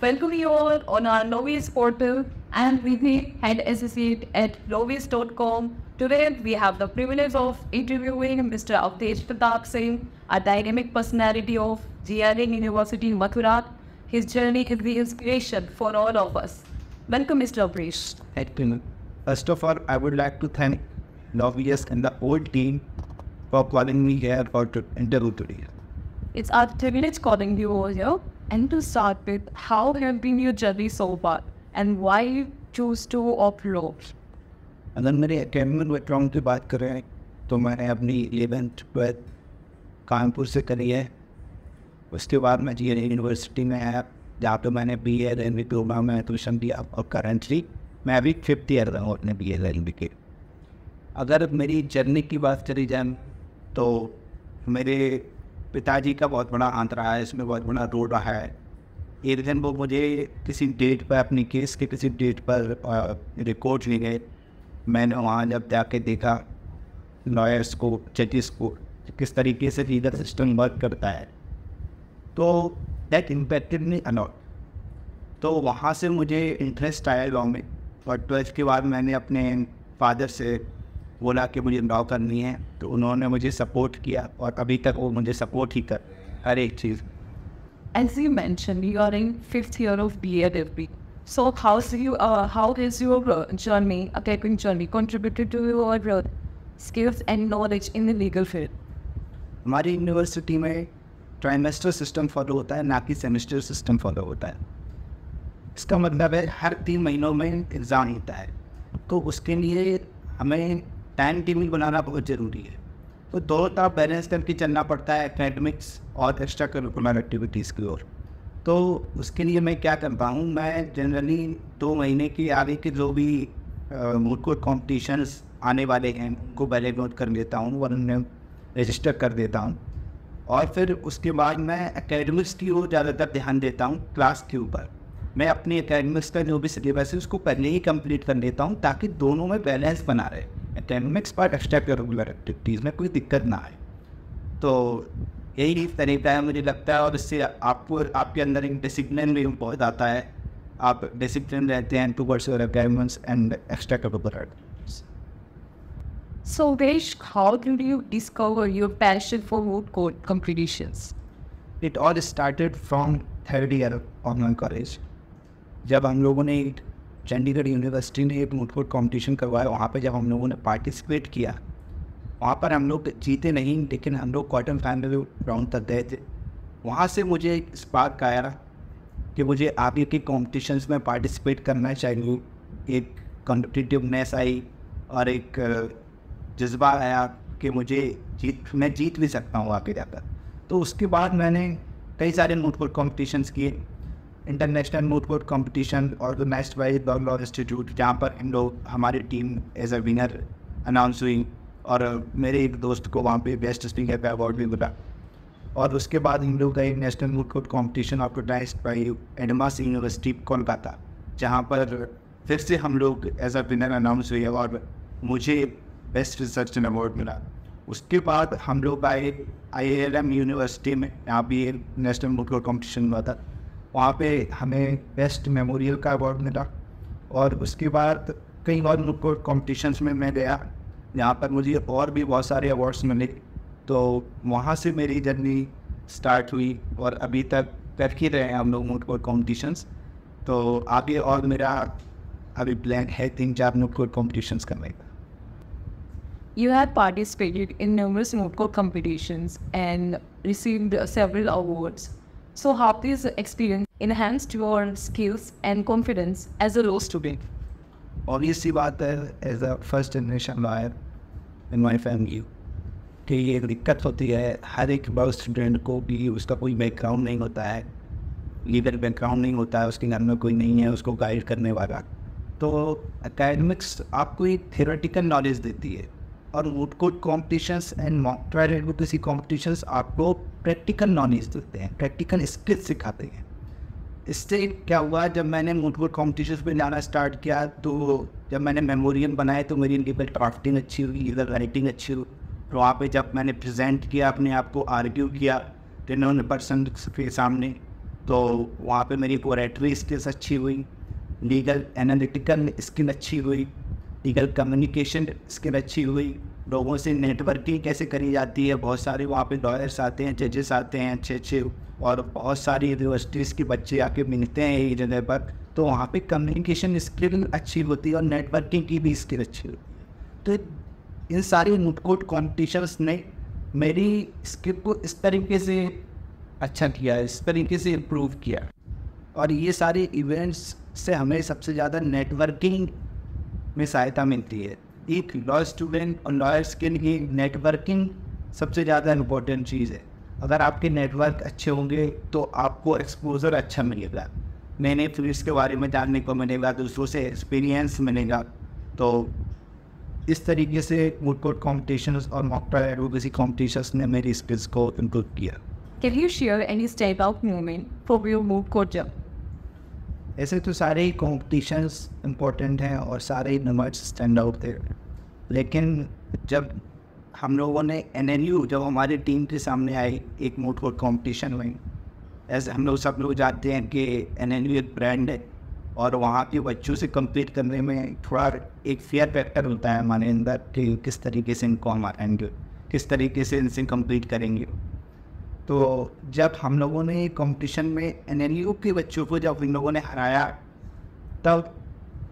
Welcome you all on our Lovis portal. I am Vidhi, Head Associate at Lovis.com. Today we have the privilege of interviewing Mr. Avdesh Pratap Singh, a dynamic personality of GRN University, Mathura. His journey is the inspiration for all of us. Welcome, Mr. Avdesh. Thank you. First of all, I would like to thank Lovius and the whole team for calling me here for to interview today. It's our privilege calling you over here. And to start with, how have been your journey so far and why you choose to opt law? अगर मेरे academic background की बात करें तो मैंने अपनी 11th 12th Kanpur से करी है। उसके बाद मैं GRN यूनिवर्सिटी में आया जहाँ पे मैंने BA रेलवे प्रोग्राम में एडमिशन दिया और करंटली मैं अभी 5th ईयर रहा हूँ अपने BA रेलवे के। अगर मेरी जर्नी की बात करी जाए तो मेरे पिताजी का बहुत बड़ा हाथ रहा है, इसमें बहुत बड़ा रोल रहा है। एक दिन वो मुझे किसी डेट पर अपनी केस के किसी डेट पर रिकॉर्ड ले गए। मैंने वहाँ जब जाके देखा लॉयर्स को, जजेस को, किस तरीके से लीगल सिस्टम वर्क करता है, तो दैट इम्पैक्टेड मी अलॉट। तो वहाँ से मुझे इंटरेस्ट आया लॉ में और 12th के बाद मैंने अपने फादर से बोला कि मुझे लॉ करनी है, तो उन्होंने मुझे सपोर्ट किया और अभी तक वो मुझे सपोर्ट ही कर हर एक चीज़। As you mentioned, you are in 5th year of BA degree. So how has your journey, academic journey, contributed to your skills and knowledge in the legal field? हमारी यूनिवर्सिटी में ट्राइमेस्टर सिस्टम फॉलो होता है, ना कि semester system follow होता है। इसका मतलब है हर 3 महीनों में एग्ज़ाम होता है, तो उसके लिए हमें टाइम टेबल बनाना बहुत ज़रूरी है। तो दोनों तरफ बैलेंस करके चलना पड़ता है, एकेडमिक्स और एक्स्ट्रा करिकुलर एक्टिविटीज़ की ओर। तो उसके लिए मैं क्या करता हूँ, मैं जनरली 2 महीने की आगे के जो भी मूड कोर्ट कॉम्पिटिशन्स आने वाले हैं उनको पहले नोट कर लेता हूँ और उन्हें रजिस्टर कर देता हूँ। और फिर उसके बाद मैं एकेडमिक्स की ओर ज़्यादातर ध्यान देता हूँ क्लास के ऊपर। मैं अपनी एकेडमिक्स का जो भी सिलेबस है उसको पहले ही कंप्लीट कर लेता हूँ ताकि दोनों में बैलेंस बना रहे, एकेडमिक्स पर एक्स्ट्रा करिकुलर एक्टिविटीज़ में कोई दिक्कत ना आए। तो यही तरीका है मुझे लगता है, और इससे आपको आपके अंदर एक डिसिप्लिन भी बहुत आता है। आप डिसिप्लिन रहते हैं towards your academics and extra curricular activities. So Vesh, how did you discover your passion for moot court competitions? It all started from 3rd year of my college. जब हम लोगों ने चंडीगढ़ यूनिवर्सिटी ने एक मूट कोर्ट कॉम्पिटिशन करवाया, वहाँ पे जब हम लोगों ने पार्टिसिपेट किया, वहाँ पर हम लोग जीते नहीं लेकिन हम लोग क्वार्टर फाइनल राउंड तक गए थे। वहाँ से मुझे एक स्पार्क आया कि मुझे आगे के कॉम्पिटिशन्स में पार्टिसिपेट करना चाहिए। एक कॉम्पिटिटिवनेस आई और एक जज्बा आया कि मैं जीत भी सकता हूँ आगे जाकर। तो उसके बाद मैंने कई सारे मूट कोर्ट कॉम्पिटिशन्स किए, international moot court competition organized by law institute, जहाँ पर हमारी team as a winner announce हुई और मेरे एक दोस्त को वहाँ पे बेस्ट स्पीकर का अवार्ड भी मिला। और उसके बाद हम लोग गए national moot court competition organized by Adamas university Kolkata, जहाँ पर फिर से हम लोग एज अ विनर अनाउंस हुए और मुझे बेस्ट रिसर्च अवार्ड मिला। उसके बाद हम लोग आए IILM यूनिवर्सिटी में, यहाँ भी नेशनल मूट कोर्ट कॉम्पिटिशन हुआ था, वहाँ पे हमें बेस्ट मेमोरियल का अवार्ड मिला। और उसके बाद कई और मूट कोर्ट कॉम्पिटिशन्स में मैं गया जहाँ पर मुझे और भी बहुत सारे अवार्ड्स मिले। तो वहाँ से मेरी जर्नी स्टार्ट हुई और अभी तक कर ही रहे हैं हम लोग मूट कोर्ट कॉम्पिटिशन्स। तो आगे और मेरा अभी प्लान है 3-4 मूट कोर्ट कॉम्पिटिशन्स करने का। You have participated in numerous moot court competitions and received several awards. So how this experience enhanced your skills and confidence as a law student? और ये सी बात है as a first generation lawyer in my family कि ये दिक्कत होती है हर एक लॉ स्टूडेंट को कि उसका कोई बैकग्राउंड नहीं होता है, लीगल बैकग्राउंड नहीं होता है, उसके घर में कोई नहीं है उसको गाइड करने वाला। तो एकेडमिक्स आपको एक थियोरेटिकल नॉलेज देती है और मूट court competitions and mock trial advocacy competitions आपको प्रैक्टिकल नॉलेज देते हैं, प्रैक्टिकल स्किल्स सिखाते हैं। इससे क्या हुआ, जब मैंने मूट कोर्ट कॉम्पिटिशन्स में जाना स्टार्ट किया तो जब मैंने मेमोरियल बनाए तो मेरी लीगल ड्राफ्टिंग अच्छी हुई, लीगल राइटिंग अच्छी हुई। तो वहाँ पे जब मैंने प्रेजेंट किया, अपने आप को आर्ग्यू किया टेन पर्सन के सामने, तो वहाँ पे मेरी पोरेटरी स्किल्स अच्छी हुई, लीगल एनालिटिकल स्किल अच्छी हुई, लीगल कम्युनिकेशन स्किल अच्छी हुई, लोगों से नेटवर्किंग कैसे करी जाती है। बहुत सारे वहाँ पे लॉयर्स आते हैं, जजेस आते हैं अच्छे अच्छे, और बहुत सारी यूनिवर्सिटीज़ के बच्चे आके मिलते हैं एक जगह पर, तो वहाँ पे कम्युनिकेशन स्किल अच्छी होती है और नेटवर्किंग की भी स्किल अच्छी होती है। तो इन सारी मुटकोट कॉम्पिटिशन्स ने मेरी स्किल को इस तरीके से अच्छा किया, इस तरीके से इम्प्रूव किया। और ये सारे इवेंट्स से हमें सबसे ज़्यादा नेटवर्किंग में सहायता मिलती है। एक लॉ स्टूडेंट और लॉयर्स के लिए नेटवर्किंग सबसे ज़्यादा इम्पोर्टेंट चीज़ है। अगर आपके नेटवर्क अच्छे होंगे तो आपको एक्सपोजर अच्छा मिलेगा, नए नए फील्ड्स के बारे में जानने को मिलेगा, दूसरों से एक्सपीरियंस मिलेगा। तो इस तरीके से मुटकोट कॉम्पिटिशन्स और मॉक ट्रायल एडवोकेसी कॉम्पिटिशन्स ने मेरी स्किल्स को इम्प्रूव किया। Can you share any standout moment for your moot court job? ऐसे तो सारे ही कॉम्पिटिशन्स इम्पोर्टेंट हैं और सारे ही नंबर्स स्टैंड आउट थे, लेकिन जब हम लोगों ने NLU जब हमारी टीम के सामने आई एक मोट कोर्ट कॉम्पिटिशन में, ऐसे हम लोग सब लोग जानते हैं कि NLU एक ब्रांड है और वहाँ के बच्चों से कम्पीट करने में थोड़ा एक फेयर फैक्टर होता है हमारे अंदर कि किस तरीके से इनको हम हराएंगे, किस तरीके से इनसे कम्पीट करेंगे। तो जब हम लोगों ने कंपटीशन में NLU के बच्चों को जब इन लोगों ने हराया, तब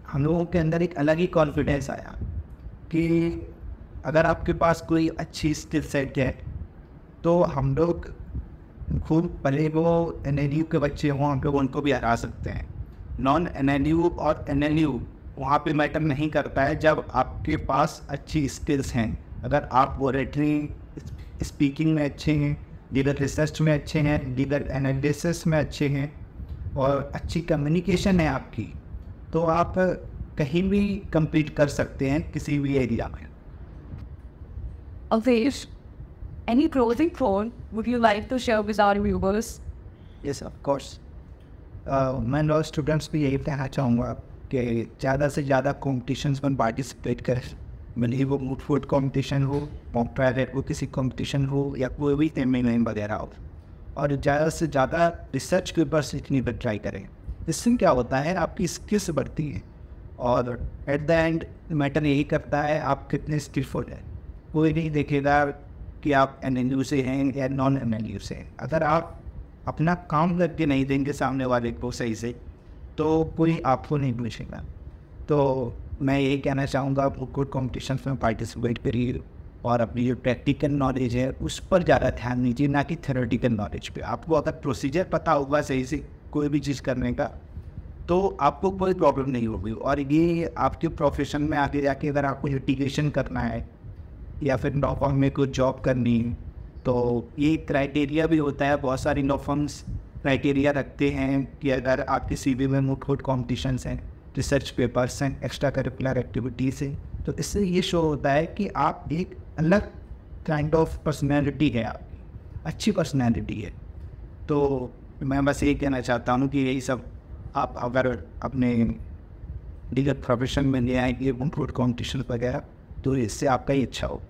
हम लोगों के अंदर एक अलग ही कॉन्फिडेंस आया कि अगर आपके पास कोई अच्छी स्किल सेट है तो हम लोग खूब भले वो NLU के बच्चे हों हम लोग उनको भी हरा सकते हैं। नॉन NLU और NLU वहाँ पे मैटर नहीं करता है जब आपके पास अच्छी स्किल्स हैं। अगर आप पोएट्री स्पीकिंग में अच्छे हैं, लीगल रिसर्च में अच्छे हैं, लीगल एनालिसिस में अच्छे हैं और अच्छी कम्युनिकेशन है आपकी, तो आप कहीं भी compete कर सकते हैं किसी भी एरिया में। Avesh, any closing thought would you like to share with our viewers? Yes, of course. मैं लॉ स्टूडेंट्स भी यही कहना चाहूँगा कि ज़्यादा से ज़्यादा कॉम्पिटिशन्स में पार्टिसिपेट करें, भले वो मूट कोर्ट कॉम्पिटिशन हो, मॉक ट्रायल एडवोकेसी कॉम्पिटिशन हो या कोई भी सेमिनार वगैरह हो, और ज़्यादा से ज़्यादा रिसर्च के ऊपर सीखने पर ट्राई करें। इससे क्या होता है आपकी स्किल्स बढ़ती है और एट द एंड मैटर यही करता है आप कितने स्किलफुल हैं। कोई नहीं देखेगा कि आप NLU से हैं या नॉन NLU से हैं। अगर आप अपना काम करके नहीं देंगे सामने वाले को सही से तो कोई आपको नहीं पूछेगा। तो मैं यही कहना चाहूँगा मूट कोर्ट कॉम्पिटिशन्स में पार्टिसिपेट करिए और अपनी जो प्रैक्टिकल नॉलेज है उस पर ज़्यादा ध्यान दीजिए, ना कि थ्योरेटिकल नॉलेज पे। आपको अगर प्रोसीजर पता होगा सही से कोई भी चीज़ करने का तो आपको कोई प्रॉब्लम नहीं होगी। और ये आपके प्रोफेशन में आगे जाके अगर आपको लिटिगेशन करना है या फिर लॉ फर्म में कोई जॉब करनी है तो ये क्राइटेरिया भी होता है। बहुत सारी लॉ फर्म्स क्राइटेरिया रखते हैं कि अगर आपके CV में मूट कोर्ट कॉम्पिटिशन्स हैं, रिसर्च पेपर्स हैं, एक्स्ट्रा करिकुलर एक्टिविटीज़ हैं, तो इससे ये शो होता है कि आप एक अलग काइंड ऑफ पर्सनैलिटी है, आपकी अच्छी पर्सनैलिटी है। तो मैं बस यही कहना चाहता हूँ कि यही सब आप अगर अपने लीगल प्रोफेशन में ले आएंगे मूट कोर्ट कॉम्पिटिशन वगैरह तो इससे आपका ही अच्छा हो।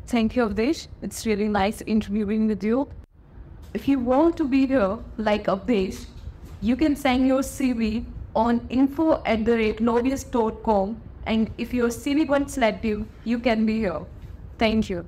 Thank you, Avdesh. It's really nice interviewing with you. If you want to be here like Avdesh, you can send your CV on info@lovius.com, and if your CV won't select you, you can be here. Thank you.